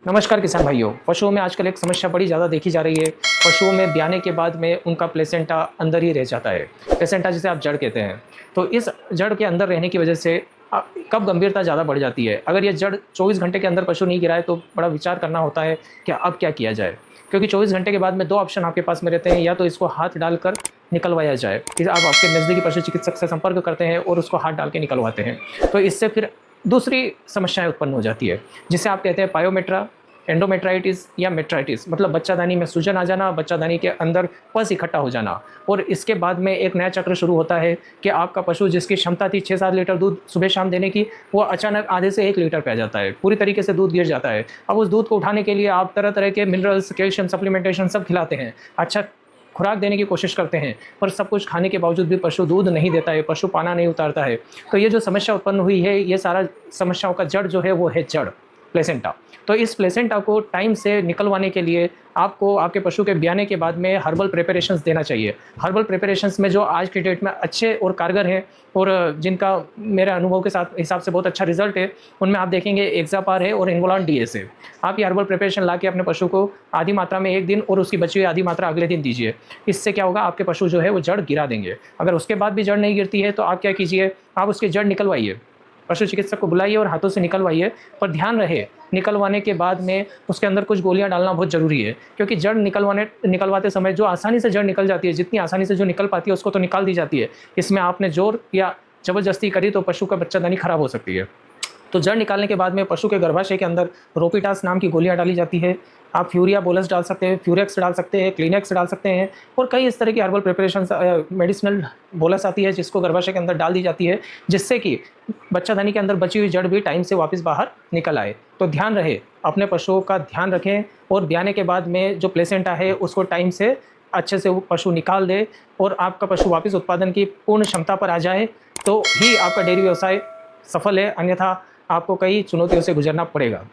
नमस्कार किसान भाइयों। पशुओं में आजकल एक समस्या बड़ी ज़्यादा देखी जा रही है। पशुओं में ब्याने के बाद में उनका प्लेसेंटा अंदर ही रह जाता है। प्लेसेंटा जिसे आप जड़ कहते हैं। तो इस जड़ के अंदर रहने की वजह से कब गंभीरता ज़्यादा बढ़ जाती है। अगर ये जड़ 24 घंटे के अंदर पशु नहीं गिराए तो बड़ा विचार करना होता है कि अब क्या किया जाए, क्योंकि 24 घंटे के बाद में 2 ऑप्शन आपके पास में रहते हैं। या तो इसको हाथ डालकर निकलवाया जाए, कि आप आपके नज़दीकी पशु चिकित्सक से संपर्क करते हैं और उसको हाथ डाल के निकलवाते हैं। तो इससे फिर दूसरी समस्याएं उत्पन्न हो जाती है, जिसे आप कहते हैं पायोमेट्रा, एंडोमेट्राइटिस या मेट्राइटिस, मतलब बच्चादानी में सूजन आ जाना, बच्चादानी के अंदर पस इकट्ठा हो जाना। और इसके बाद में एक नया चक्र शुरू होता है कि आपका पशु जिसकी क्षमता थी 6-7 लीटर दूध सुबह शाम देने की, वो अचानक आधे से 1 लीटर पे आ जाता है। पूरी तरीके से दूध गिर जाता है। अब उस दूध को उठाने के लिए आप तरह तरह के मिनरल्स, कैल्शियम सप्लीमेंटेशन सब खिलाते हैं, अच्छा खुराक देने की कोशिश करते हैं, पर सब कुछ खाने के बावजूद भी पशु दूध नहीं देता है, पशु पाना नहीं उतारता है। तो ये जो समस्या उत्पन्न हुई है, ये सारा समस्याओं का जड़ जो है वो है जड़, प्लेसेंटा। तो इस प्लेसेंटा को टाइम से निकलवाने के लिए आपको आपके पशु के ब्याने के बाद में हर्बल प्रिपरेशंस देना चाहिए। हर्बल प्रिपरेशंस में जो आज की डेट में अच्छे और कारगर हैं और जिनका मेरे अनुभव के साथ हिसाब से बहुत अच्छा रिजल्ट है, उनमें आप देखेंगे एक्जापार है और इन्वोलान डीएस है। आप ये हर्बल प्रिपरेशन ला के अपने पशु को आधी मात्रा में एक दिन और उसकी बची हुई आधी मात्रा अगले दिन दीजिए। इससे क्या होगा, आपके पशु जो है वो जड़ गिरा देंगे। अगर उसके बाद भी जड़ नहीं गिरती है तो आप क्या कीजिए, आप उसकी जड़ निकलवाइए, पशु चिकित्सक को बुलाइए और हाथों से निकलवाइए। पर ध्यान रहे, निकलवाने के बाद में उसके अंदर कुछ गोलियां डालना बहुत ज़रूरी है, क्योंकि जड़ निकलवाते समय जो आसानी से जड़ निकल जाती है, जितनी आसानी से जो निकल पाती है उसको तो निकाल दी जाती है। इसमें आपने जोर या ज़बरदस्ती करी तो पशु का बच्चादानी खराब हो सकती है। तो जड़ निकालने के बाद में पशु के गर्भाशय के अंदर रोपिटास नाम की गोलियां डाली जाती है। आप फ्यूरिया बोलस डाल सकते हैं, फ्यूरेक्स डाल सकते हैं, क्लिनेक्स डाल सकते हैं, और कई इस तरह की हर्बल प्रिपरेशन मेडिसिनल बोलस आती है जिसको गर्भाशय के अंदर डाल दी जाती है, जिससे कि बच्चादानी के अंदर बची हुई जड़ भी टाइम से वापस बाहर निकल आए। तो ध्यान रहे, अपने पशुओं का ध्यान रखें और ब्याने के बाद में जो प्लेसेंटा है उसको टाइम से अच्छे से वो पशु निकाल दे और आपका पशु वापस उत्पादन की पूर्ण क्षमता पर आ जाए, तो ही आपका डेयरी व्यवसाय सफल है। अन्यथा आपको कई चुनौतियों से गुजरना पड़ेगा।